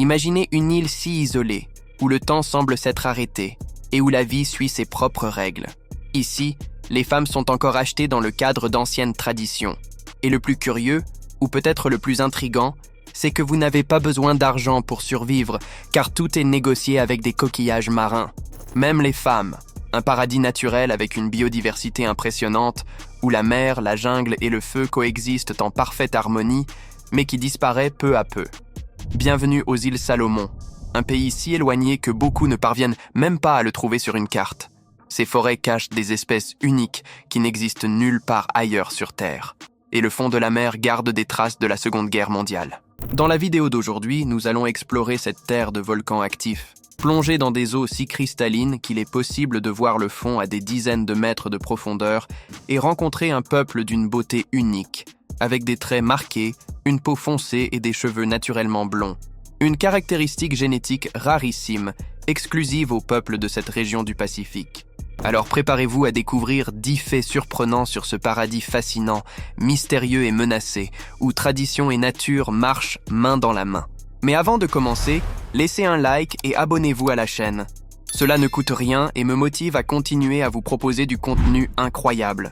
Imaginez une île si isolée, où le temps semble s'être arrêté et où la vie suit ses propres règles. Ici, les femmes sont encore achetées dans le cadre d'anciennes traditions. Et le plus curieux, ou peut-être le plus intrigant, c'est que vous n'avez pas besoin d'argent pour survivre, car tout est négocié avec des coquillages marins. Même les femmes, un paradis naturel avec une biodiversité impressionnante, où la mer, la jungle et le feu coexistent en parfaite harmonie, mais qui disparaît peu à peu. Bienvenue aux îles Salomon, un pays si éloigné que beaucoup ne parviennent même pas à le trouver sur une carte. Ces forêts cachent des espèces uniques qui n'existent nulle part ailleurs sur Terre. Et le fond de la mer garde des traces de la Seconde Guerre mondiale. Dans la vidéo d'aujourd'hui, nous allons explorer cette terre de volcans actifs, plonger dans des eaux si cristallines qu'il est possible de voir le fond à des dizaines de mètres de profondeur et rencontrer un peuple d'une beauté unique, avec des traits marqués, une peau foncée et des cheveux naturellement blonds. Une caractéristique génétique rarissime, exclusive aux peuples de cette région du Pacifique. Alors préparez-vous à découvrir 10 faits surprenants sur ce paradis fascinant, mystérieux et menacé, où tradition et nature marchent main dans la main. Mais avant de commencer, laissez un like et abonnez-vous à la chaîne. Cela ne coûte rien et me motive à continuer à vous proposer du contenu incroyable.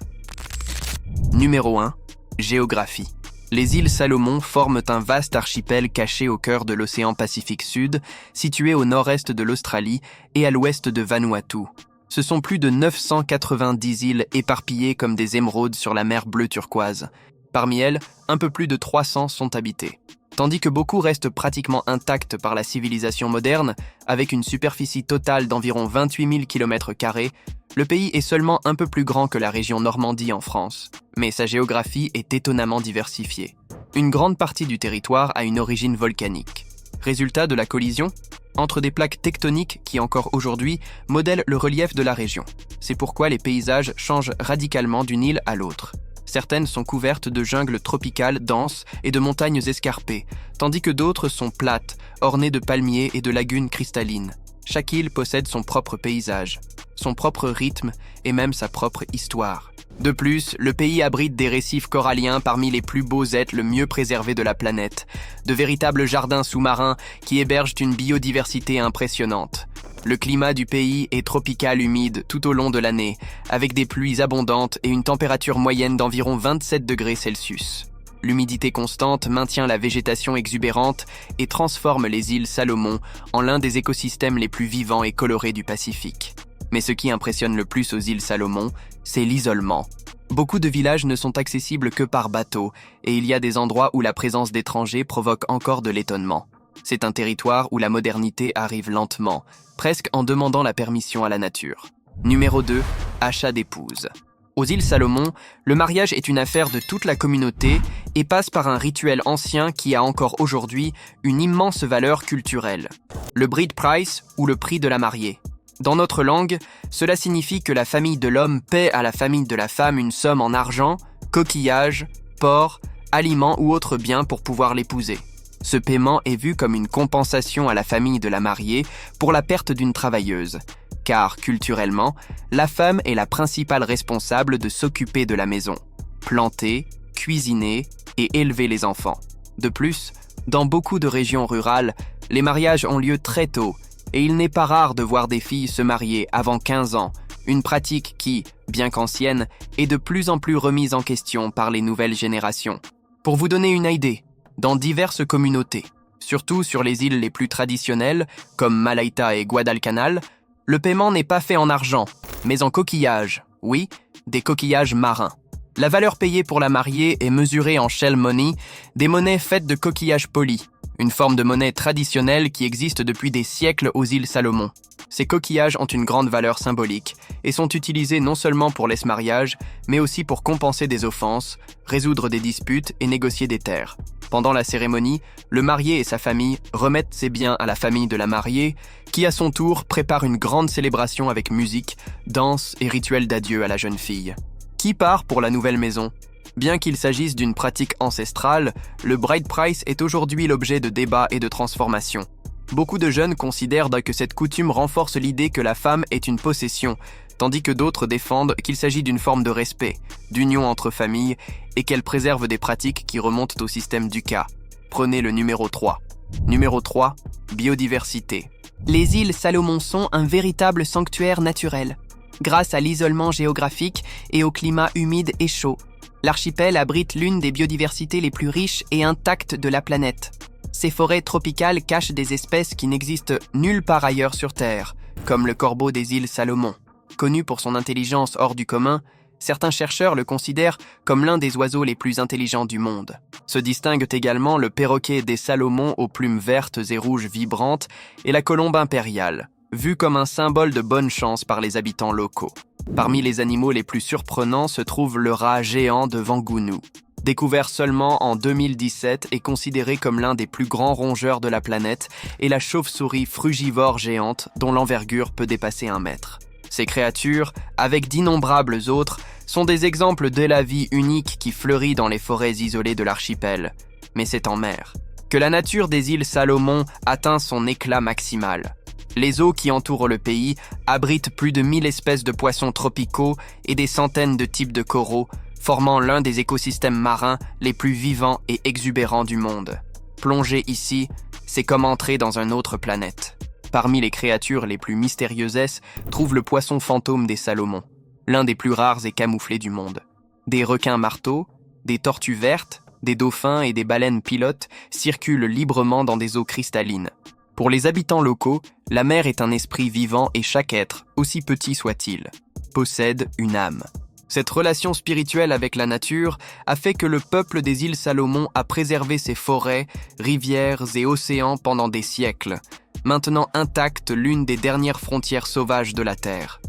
Numéro 1. Géographie. Les îles Salomon forment un vaste archipel caché au cœur de l'océan Pacifique Sud, situé au nord-est de l'Australie et à l'ouest de Vanuatu. Ce sont plus de 990 îles éparpillées comme des émeraudes sur la mer bleue turquoise. Parmi elles, un peu plus de 300 sont habitées. Tandis que beaucoup restent pratiquement intactes par la civilisation moderne, avec une superficie totale d'environ 28 000 km², le pays est seulement un peu plus grand que la région Normandie en France. Mais sa géographie est étonnamment diversifiée. Une grande partie du territoire a une origine volcanique. Résultat de la collision entre des plaques tectoniques qui, encore aujourd'hui, modèlent le relief de la région. C'est pourquoi les paysages changent radicalement d'une île à l'autre. Certaines sont couvertes de jungles tropicales denses et de montagnes escarpées, tandis que d'autres sont plates, ornées de palmiers et de lagunes cristallines. Chaque île possède son propre paysage, son propre rythme et même sa propre histoire. De plus, le pays abrite des récifs coralliens parmi les plus beaux êtres le mieux préservés de la planète, de véritables jardins sous-marins qui hébergent une biodiversité impressionnante. Le climat du pays est tropical humide tout au long de l'année, avec des pluies abondantes et une température moyenne d'environ 27 degrés Celsius. L'humidité constante maintient la végétation exubérante et transforme les îles Salomon en l'un des écosystèmes les plus vivants et colorés du Pacifique. Mais ce qui impressionne le plus aux îles Salomon, c'est l'isolement. Beaucoup de villages ne sont accessibles que par bateau, et il y a des endroits où la présence d'étrangers provoque encore de l'étonnement. C'est un territoire où la modernité arrive lentement, presque en demandant la permission à la nature. Numéro 2. Achat d'épouses. Aux îles Salomon, le mariage est une affaire de toute la communauté et passe par un rituel ancien qui a encore aujourd'hui une immense valeur culturelle. Le bride price ou le prix de la mariée. Dans notre langue, cela signifie que la famille de l'homme paie à la famille de la femme une somme en argent, coquillages, porcs, aliments ou autres biens pour pouvoir l'épouser. Ce paiement est vu comme une compensation à la famille de la mariée pour la perte d'une travailleuse, car culturellement, la femme est la principale responsable de s'occuper de la maison, planter, cuisiner et élever les enfants. De plus, dans beaucoup de régions rurales, les mariages ont lieu très tôt, et il n'est pas rare de voir des filles se marier avant 15 ans, une pratique qui, bien qu'ancienne, est de plus en plus remise en question par les nouvelles générations. Pour vous donner une idée, dans diverses communautés, surtout sur les îles les plus traditionnelles, comme Malaita et Guadalcanal, le paiement n'est pas fait en argent, mais en coquillages, oui, des coquillages marins. La valeur payée pour la mariée est mesurée en shell money, des monnaies faites de coquillages polis, une forme de monnaie traditionnelle qui existe depuis des siècles aux îles Salomon. Ces coquillages ont une grande valeur symbolique et sont utilisés non seulement pour l'esse-mariage, mais aussi pour compenser des offenses, résoudre des disputes et négocier des terres. Pendant la cérémonie, le marié et sa famille remettent ses biens à la famille de la mariée, qui à son tour prépare une grande célébration avec musique, danse et rituel d'adieu à la jeune fille. Qui part pour la nouvelle maison ? Bien qu'il s'agisse d'une pratique ancestrale, le bride price est aujourd'hui l'objet de débats et de transformations. Beaucoup de jeunes considèrent que cette coutume renforce l'idée que la femme est une possession, tandis que d'autres défendent qu'il s'agit d'une forme de respect, d'union entre familles et qu'elle préserve des pratiques qui remontent au système Ducat. Prenez le numéro 3. Numéro 3. Biodiversité. Les îles Salomon sont un véritable sanctuaire naturel. Grâce à l'isolement géographique et au climat humide et chaud, l'archipel abrite l'une des biodiversités les plus riches et intactes de la planète. Ces forêts tropicales cachent des espèces qui n'existent nulle part ailleurs sur Terre, comme le corbeau des îles Salomon. Connu pour son intelligence hors du commun, certains chercheurs le considèrent comme l'un des oiseaux les plus intelligents du monde. Se distinguent également le perroquet des Salomon aux plumes vertes et rouges vibrantes et la colombe impériale, vue comme un symbole de bonne chance par les habitants locaux. Parmi les animaux les plus surprenants se trouve le rat géant de Vangunu. Découvert seulement en 2017 et considéré comme l'un des plus grands rongeurs de la planète, et la chauve-souris frugivore géante dont l'envergure peut dépasser 1 mètre. Ces créatures, avec d'innombrables autres, sont des exemples de la vie unique qui fleurit dans les forêts isolées de l'archipel. Mais c'est en mer que la nature des îles Salomon atteint son éclat maximal. Les eaux qui entourent le pays abritent plus de 1000 espèces de poissons tropicaux et des centaines de types de coraux, formant l'un des écosystèmes marins les plus vivants et exubérants du monde. Plonger ici, c'est comme entrer dans une autre planète. Parmi les créatures les plus mystérieuses trouve le poisson fantôme des Salomon, l'un des plus rares et camouflés du monde. Des requins marteaux, des tortues vertes, des dauphins et des baleines pilotes circulent librement dans des eaux cristallines. Pour les habitants locaux, la mer est un esprit vivant et chaque être, aussi petit soit-il, possède une âme. Cette relation spirituelle avec la nature a fait que le peuple des îles Salomon a préservé ses forêts, rivières et océans pendant des siècles, maintenant intacte l'une des dernières frontières sauvages de la Terre.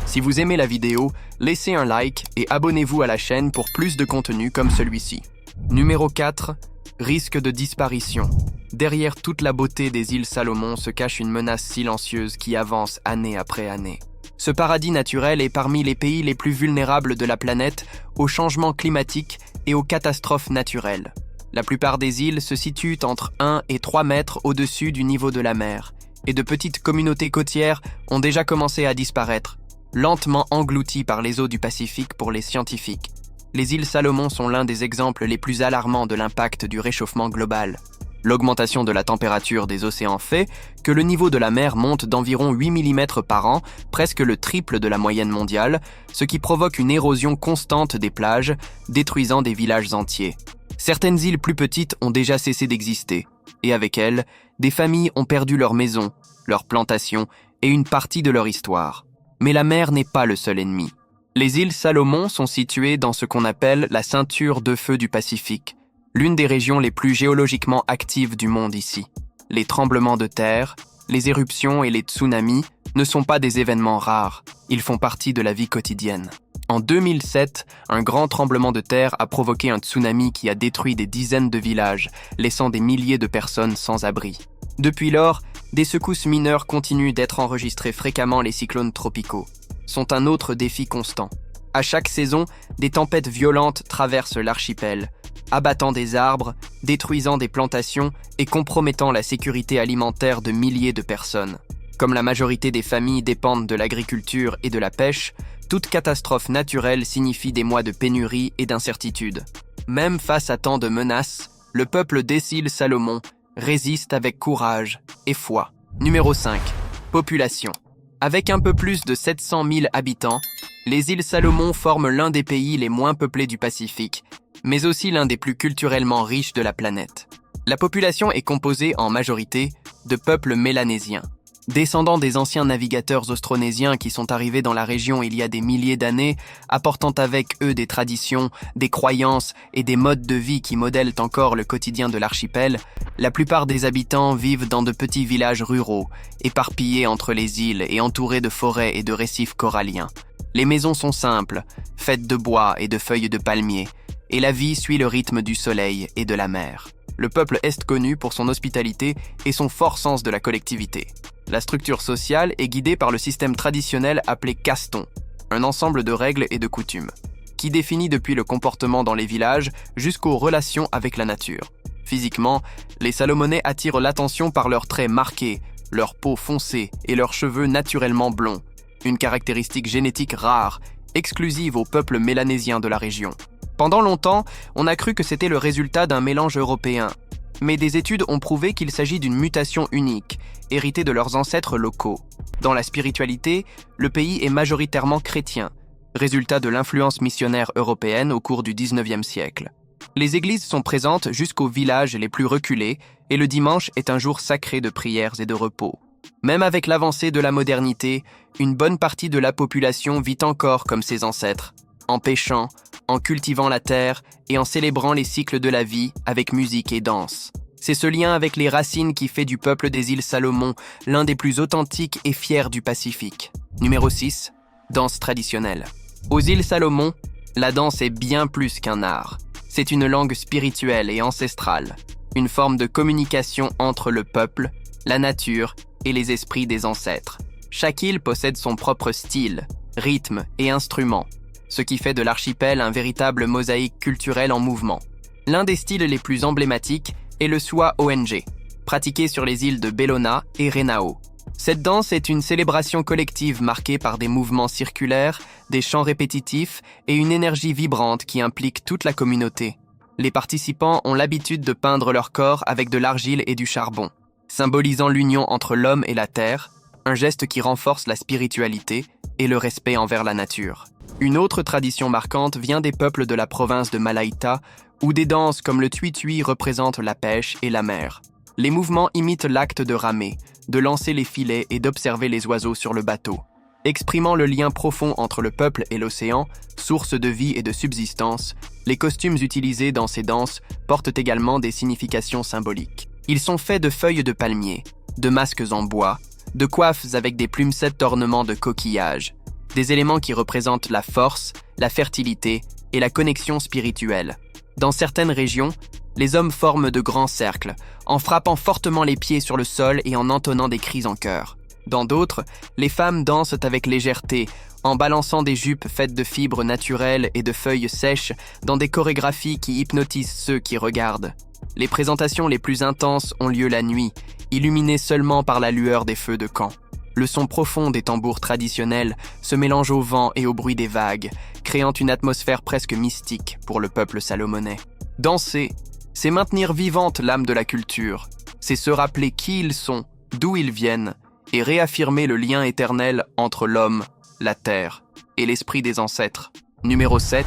Si vous aimez la vidéo, laissez un like et abonnez-vous à la chaîne pour plus de contenu comme celui-ci. Numéro 4. Risque de disparition. Derrière toute la beauté des îles Salomon se cache une menace silencieuse qui avance année après année. Ce paradis naturel est parmi les pays les plus vulnérables de la planète aux changements climatiques et aux catastrophes naturelles. La plupart des îles se situent entre 1 et 3 mètres au-dessus du niveau de la mer, et de petites communautés côtières ont déjà commencé à disparaître, lentement englouties par les eaux du Pacifique pour les scientifiques. Les îles Salomon sont l'un des exemples les plus alarmants de l'impact du réchauffement global. L'augmentation de la température des océans fait que le niveau de la mer monte d'environ 8 mm par an, presque le triple de la moyenne mondiale, ce qui provoque une érosion constante des plages, détruisant des villages entiers. Certaines îles plus petites ont déjà cessé d'exister, et avec elles, des familles ont perdu leurs maisons, leurs plantations et une partie de leur histoire. Mais la mer n'est pas le seul ennemi. Les îles Salomon sont situées dans ce qu'on appelle la ceinture de feu du Pacifique, l'une des régions les plus géologiquement actives du monde ici. Les tremblements de terre, les éruptions et les tsunamis ne sont pas des événements rares, ils font partie de la vie quotidienne. En 2007, un grand tremblement de terre a provoqué un tsunami qui a détruit des dizaines de villages, laissant des milliers de personnes sans abri. Depuis lors, des secousses mineures continuent d'être enregistrées fréquemment. Les cyclones tropicaux sont un autre défi constant. À chaque saison, des tempêtes violentes traversent l'archipel, abattant des arbres, détruisant des plantations et compromettant la sécurité alimentaire de milliers de personnes. Comme la majorité des familles dépendent de l'agriculture et de la pêche, toute catastrophe naturelle signifie des mois de pénurie et d'incertitude. Même face à tant de menaces, le peuple des îles Salomon résiste avec courage et foi. Numéro 5. Population. Avec un peu plus de 700 000 habitants, les îles Salomon forment l'un des pays les moins peuplés du Pacifique, mais aussi l'un des plus culturellement riches de la planète. La population est composée en majorité de peuples mélanésiens, descendants des anciens navigateurs austronésiens qui sont arrivés dans la région il y a des milliers d'années, apportant avec eux des traditions, des croyances et des modes de vie qui modèlent encore le quotidien de l'archipel. La plupart des habitants vivent dans de petits villages ruraux, éparpillés entre les îles et entourés de forêts et de récifs coralliens. Les maisons sont simples, faites de bois et de feuilles de palmier, et la vie suit le rythme du soleil et de la mer. Le peuple est connu pour son hospitalité et son fort sens de la collectivité. La structure sociale est guidée par le système traditionnel appelé caston, un ensemble de règles et de coutumes, qui définit depuis le comportement dans les villages jusqu'aux relations avec la nature. Physiquement, les Salomonais attirent l'attention par leurs traits marqués, leur peau foncée et leurs cheveux naturellement blonds, une caractéristique génétique rare, exclusive aux peuples mélanésiens de la région. Pendant longtemps, on a cru que c'était le résultat d'un mélange européen, mais des études ont prouvé qu'il s'agit d'une mutation unique, héritée de leurs ancêtres locaux. Dans la spiritualité, le pays est majoritairement chrétien, résultat de l'influence missionnaire européenne au cours du XIXe siècle. Les églises sont présentes jusqu'aux villages les plus reculés et le dimanche est un jour sacré de prières et de repos. Même avec l'avancée de la modernité, une bonne partie de la population vit encore comme ses ancêtres, en pêchant, en cultivant la terre et en célébrant les cycles de la vie avec musique et danse. C'est ce lien avec les racines qui fait du peuple des îles Salomon l'un des plus authentiques et fiers du Pacifique. Numéro 6. Danse traditionnelle. Aux îles Salomon, la danse est bien plus qu'un art. C'est une langue spirituelle et ancestrale, une forme de communication entre le peuple, la nature et les esprits des ancêtres. Chaque île possède son propre style, rythme et instruments, ce qui fait de l'archipel un véritable mosaïque culturel en mouvement. L'un des styles les plus emblématiques est le Swa-ONG, pratiqué sur les îles de Bellona et Renao. Cette danse est une célébration collective marquée par des mouvements circulaires, des chants répétitifs et une énergie vibrante qui implique toute la communauté. Les participants ont l'habitude de peindre leur corps avec de l'argile et du charbon, symbolisant l'union entre l'homme et la terre, un geste qui renforce la spiritualité et le respect envers la nature. Une autre tradition marquante vient des peuples de la province de Malaita, où des danses comme le tui-tui représentent la pêche et la mer. Les mouvements imitent l'acte de ramer, de lancer les filets et d'observer les oiseaux sur le bateau. Exprimant le lien profond entre le peuple et l'océan, source de vie et de subsistance, les costumes utilisés dans ces danses portent également des significations symboliques. Ils sont faits de feuilles de palmier, de masques en bois, de coiffes avec des plumesettes d'ornements de coquillages, des éléments qui représentent la force, la fertilité et la connexion spirituelle. Dans certaines régions, les hommes forment de grands cercles, en frappant fortement les pieds sur le sol et en entonnant des cris en chœur. Dans d'autres, les femmes dansent avec légèreté, en balançant des jupes faites de fibres naturelles et de feuilles sèches dans des chorégraphies qui hypnotisent ceux qui regardent. Les présentations les plus intenses ont lieu la nuit, illuminées seulement par la lueur des feux de camp. Le son profond des tambours traditionnels se mélange au vent et au bruit des vagues, créant une atmosphère presque mystique pour le peuple salomonais. Danser, c'est maintenir vivante l'âme de la culture, c'est se rappeler qui ils sont, d'où ils viennent, et réaffirmer le lien éternel entre l'homme, la terre et l'esprit des ancêtres. Numéro 7.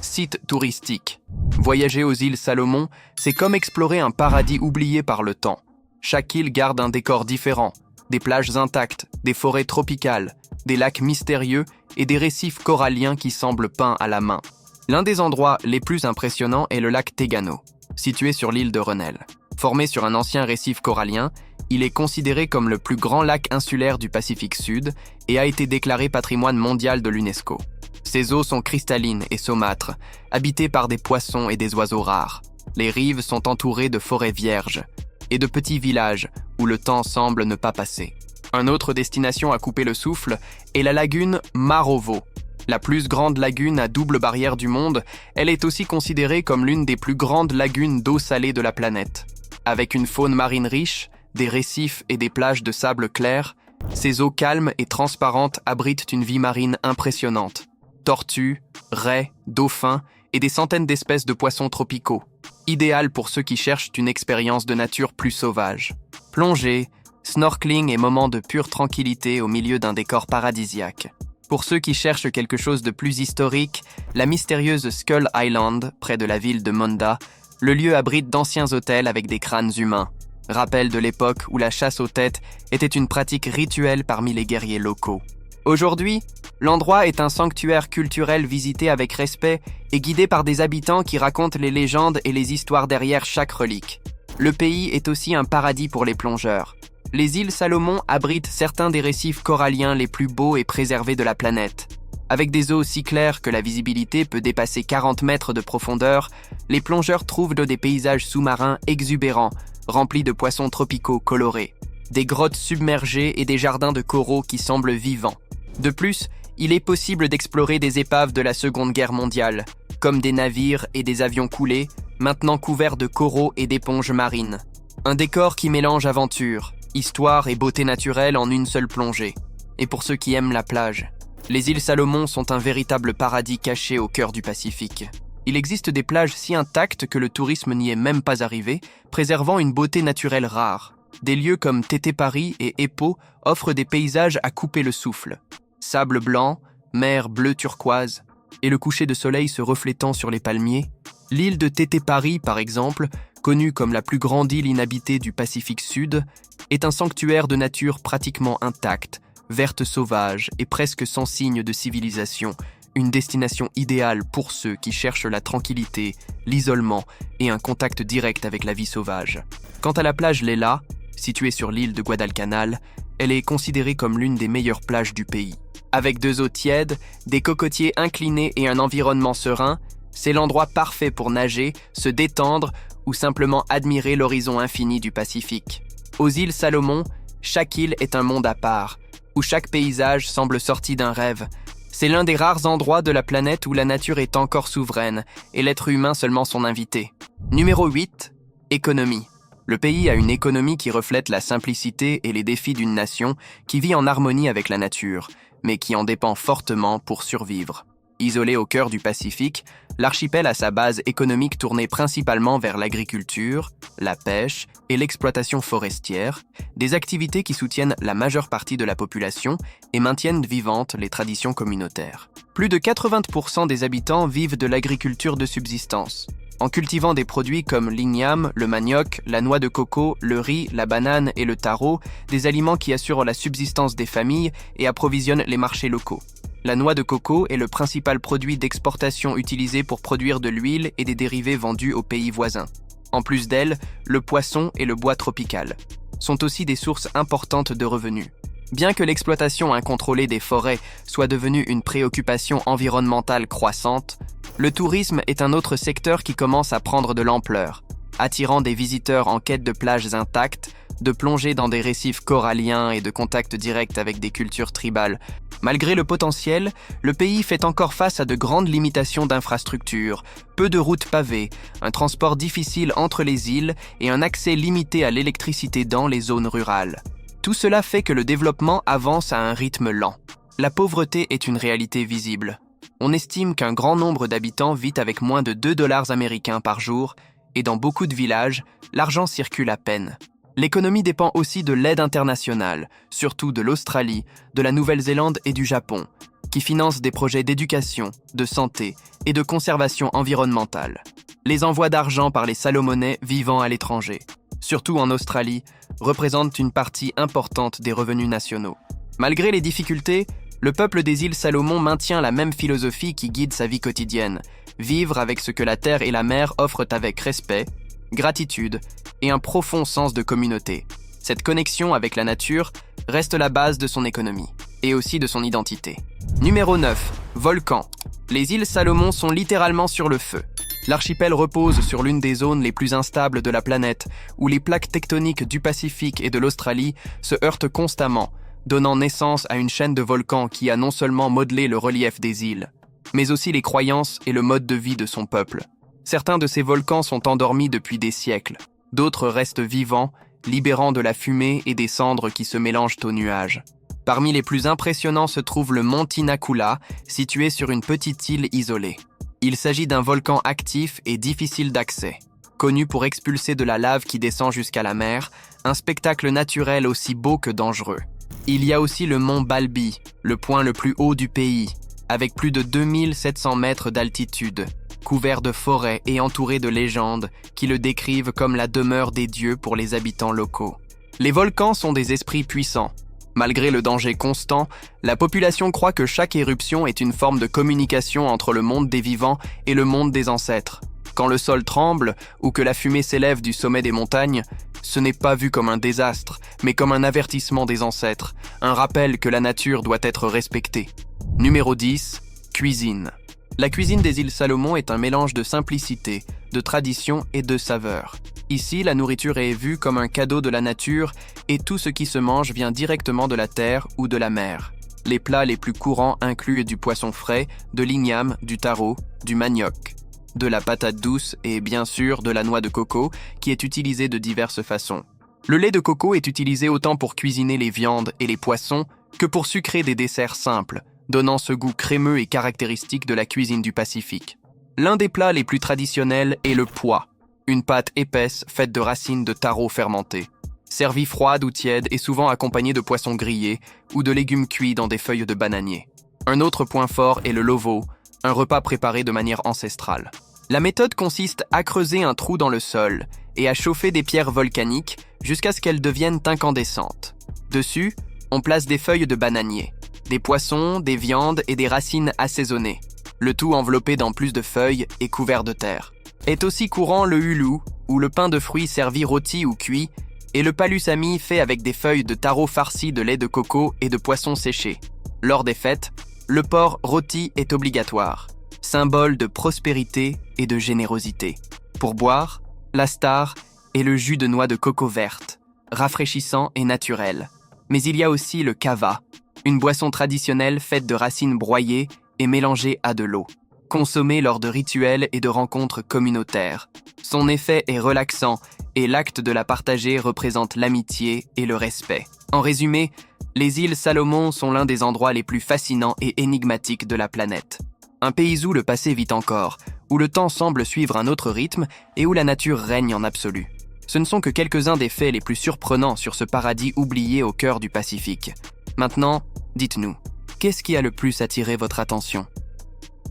Site touristique. Voyager aux îles Salomon, c'est comme explorer un paradis oublié par le temps. Chaque île garde un décor différent, des plages intactes, des forêts tropicales, des lacs mystérieux et des récifs coralliens qui semblent peints à la main. L'un des endroits les plus impressionnants est le lac Tegano, situé sur l'île de Renel. Formé sur un ancien récif corallien, il est considéré comme le plus grand lac insulaire du Pacifique Sud et a été déclaré patrimoine mondial de l'UNESCO. Ses eaux sont cristallines et saumâtres, habitées par des poissons et des oiseaux rares. Les rives sont entourées de forêts vierges et de petits villages où le temps semble ne pas passer. Une autre destination à couper le souffle est la lagune Marovo. La plus grande lagune à double barrière du monde, elle est aussi considérée comme l'une des plus grandes lagunes d'eau salée de la planète. Avec une faune marine riche, des récifs et des plages de sable clair, ces eaux calmes et transparentes abritent une vie marine impressionnante. Tortues, raies, dauphins et des centaines d'espèces de poissons tropicaux. Idéal pour ceux qui cherchent une expérience de nature plus sauvage. Plongée, snorkeling et moments de pure tranquillité au milieu d'un décor paradisiaque. Pour ceux qui cherchent quelque chose de plus historique, la mystérieuse Skull Island, près de la ville de Monda, le lieu abrite d'anciens hôtels avec des crânes humains. Rappel de l'époque où la chasse aux têtes était une pratique rituelle parmi les guerriers locaux. Aujourd'hui, l'endroit est un sanctuaire culturel visité avec respect et guidé par des habitants qui racontent les légendes et les histoires derrière chaque relique. Le pays est aussi un paradis pour les plongeurs. Les îles Salomon abritent certains des récifs coralliens les plus beaux et préservés de la planète. Avec des eaux si claires que la visibilité peut dépasser 40 mètres de profondeur, les plongeurs trouvent des paysages sous-marins exubérants, remplis de poissons tropicaux colorés, des grottes submergées et des jardins de coraux qui semblent vivants. De plus, il est possible d'explorer des épaves de la Seconde Guerre mondiale, comme des navires et des avions coulés, maintenant couverts de coraux et d'éponges marines. Un décor qui mélange aventure, histoire et beauté naturelle en une seule plongée. Et pour ceux qui aiment la plage, les îles Salomon sont un véritable paradis caché au cœur du Pacifique. Il existe des plages si intactes que le tourisme n'y est même pas arrivé, préservant une beauté naturelle rare. Des lieux comme Tetepari et Eppo offrent des paysages à couper le souffle. Sable blanc, mer bleu turquoise, et le coucher de soleil se reflétant sur les palmiers. L'île de Tetepari, par exemple, connue comme la plus grande île inhabitée du Pacifique Sud, est un sanctuaire de nature pratiquement intacte, verte sauvage et presque sans signe de civilisation, une destination idéale pour ceux qui cherchent la tranquillité, l'isolement et un contact direct avec la vie sauvage. Quant à la plage Lela, située sur l'île de Guadalcanal, elle est considérée comme l'une des meilleures plages du pays. Avec 2 eaux tièdes, des cocotiers inclinés et un environnement serein, c'est l'endroit parfait pour nager, se détendre ou simplement admirer l'horizon infini du Pacifique. Aux îles Salomon, chaque île est un monde à part, où chaque paysage semble sorti d'un rêve. C'est l'un des rares endroits de la planète où la nature est encore souveraine et l'être humain seulement son invité. Numéro 8. Économie. Le pays a une économie qui reflète la simplicité et les défis d'une nation qui vit en harmonie avec la nature, mais qui en dépend fortement pour survivre. Isolé au cœur du Pacifique, l'archipel a sa base économique tournée principalement vers l'agriculture, la pêche et l'exploitation forestière, des activités qui soutiennent la majeure partie de la population et maintiennent vivantes les traditions communautaires. Plus de 80% des habitants vivent de l'agriculture de subsistance, en cultivant des produits comme l'igname, le manioc, la noix de coco, le riz, la banane et le taro, des aliments qui assurent la subsistance des familles et approvisionnent les marchés locaux. La noix de coco est le principal produit d'exportation utilisé pour produire de l'huile et des dérivés vendus aux pays voisins. En plus d'elle, le poisson et le bois tropical sont aussi des sources importantes de revenus. Bien que l'exploitation incontrôlée des forêts soit devenue une préoccupation environnementale croissante, le tourisme est un autre secteur qui commence à prendre de l'ampleur, attirant des visiteurs en quête de plages intactes, de plongée dans des récifs coralliens et de contact direct avec des cultures tribales. Malgré le potentiel, le pays fait encore face à de grandes limitations d'infrastructures, peu de routes pavées, un transport difficile entre les îles et un accès limité à l'électricité dans les zones rurales. Tout cela fait que le développement avance à un rythme lent. La pauvreté est une réalité visible. On estime qu'un grand nombre d'habitants vit avec moins de 2 dollars américains par jour, et dans beaucoup de villages, l'argent circule à peine. L'économie dépend aussi de l'aide internationale, surtout de l'Australie, de la Nouvelle-Zélande et du Japon, qui financent des projets d'éducation, de santé et de conservation environnementale. Les envois d'argent par les Salomonais vivant à l'étranger, surtout en Australie, représentent une partie importante des revenus nationaux. Malgré les difficultés, le peuple des îles Salomon maintient la même philosophie qui guide sa vie quotidienne, vivre avec ce que la terre et la mer offrent avec respect, gratitude et un profond sens de communauté. Cette connexion avec la nature reste la base de son économie et aussi de son identité. Numéro 9. Volcans. Les îles Salomon sont littéralement sur le feu. L'archipel repose sur l'une des zones les plus instables de la planète, où les plaques tectoniques du Pacifique et de l'Australie se heurtent constamment, donnant naissance à une chaîne de volcans qui a non seulement modelé le relief des îles, mais aussi les croyances et le mode de vie de son peuple. Certains de ces volcans sont endormis depuis des siècles, d'autres restent vivants, libérant de la fumée et des cendres qui se mélangent aux nuages. Parmi les plus impressionnants se trouve le mont Tinakula, situé sur une petite île isolée. Il s'agit d'un volcan actif et difficile d'accès, connu pour expulser de la lave qui descend jusqu'à la mer, un spectacle naturel aussi beau que dangereux. Il y a aussi le mont Balbi, le point le plus haut du pays, avec plus de 2700 mètres d'altitude, couvert de forêts et entouré de légendes qui le décrivent comme la demeure des dieux pour les habitants locaux. Les volcans sont des esprits puissants. Malgré le danger constant, la population croit que chaque éruption est une forme de communication entre le monde des vivants et le monde des ancêtres. Quand le sol tremble ou que la fumée s'élève du sommet des montagnes, ce n'est pas vu comme un désastre, mais comme un avertissement des ancêtres, un rappel que la nature doit être respectée. Numéro 10. Cuisine. La cuisine des îles Salomon est un mélange de simplicité, de tradition et de saveur. Ici, la nourriture est vue comme un cadeau de la nature et tout ce qui se mange vient directement de la terre ou de la mer. Les plats les plus courants incluent du poisson frais, de l'igname, du taro, du manioc, de la patate douce et bien sûr de la noix de coco qui est utilisée de diverses façons. Le lait de coco est utilisé autant pour cuisiner les viandes et les poissons que pour sucrer des desserts simples, donnant ce goût crémeux et caractéristique de la cuisine du Pacifique. L'un des plats les plus traditionnels est le pois, une pâte épaisse faite de racines de taro fermentées. Servie froide ou tiède et souvent accompagnée de poissons grillés ou de légumes cuits dans des feuilles de bananier. Un autre point fort est le lovo, un repas préparé de manière ancestrale. La méthode consiste à creuser un trou dans le sol et à chauffer des pierres volcaniques jusqu'à ce qu'elles deviennent incandescentes. Dessus, on place des feuilles de bananier, des poissons, des viandes et des racines assaisonnées, le tout enveloppé dans plus de feuilles et couvert de terre. Est aussi courant le hulu, ou le pain de fruits servi rôti ou cuit, et le palusami fait avec des feuilles de taro farcies de lait de coco et de poissons séchés. Lors des fêtes, le porc rôti est obligatoire, symbole de prospérité et de générosité. Pour boire, la star est le jus de noix de coco verte, rafraîchissant et naturel. Mais il y a aussi le kava, une boisson traditionnelle faite de racines broyées et mélangée à de l'eau, consommée lors de rituels et de rencontres communautaires. Son effet est relaxant et l'acte de la partager représente l'amitié et le respect. En résumé, les îles Salomon sont l'un des endroits les plus fascinants et énigmatiques de la planète. Un pays où le passé vit encore, où le temps semble suivre un autre rythme et où la nature règne en absolu. Ce ne sont que quelques-uns des faits les plus surprenants sur ce paradis oublié au cœur du Pacifique. Maintenant, dites-nous, qu'est-ce qui a le plus attiré votre attention?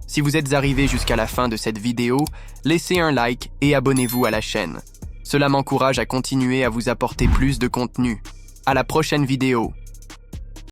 Si vous êtes arrivé jusqu'à la fin de cette vidéo, laissez un like et abonnez-vous à la chaîne. Cela m'encourage à continuer à vous apporter plus de contenu. À la prochaine vidéo.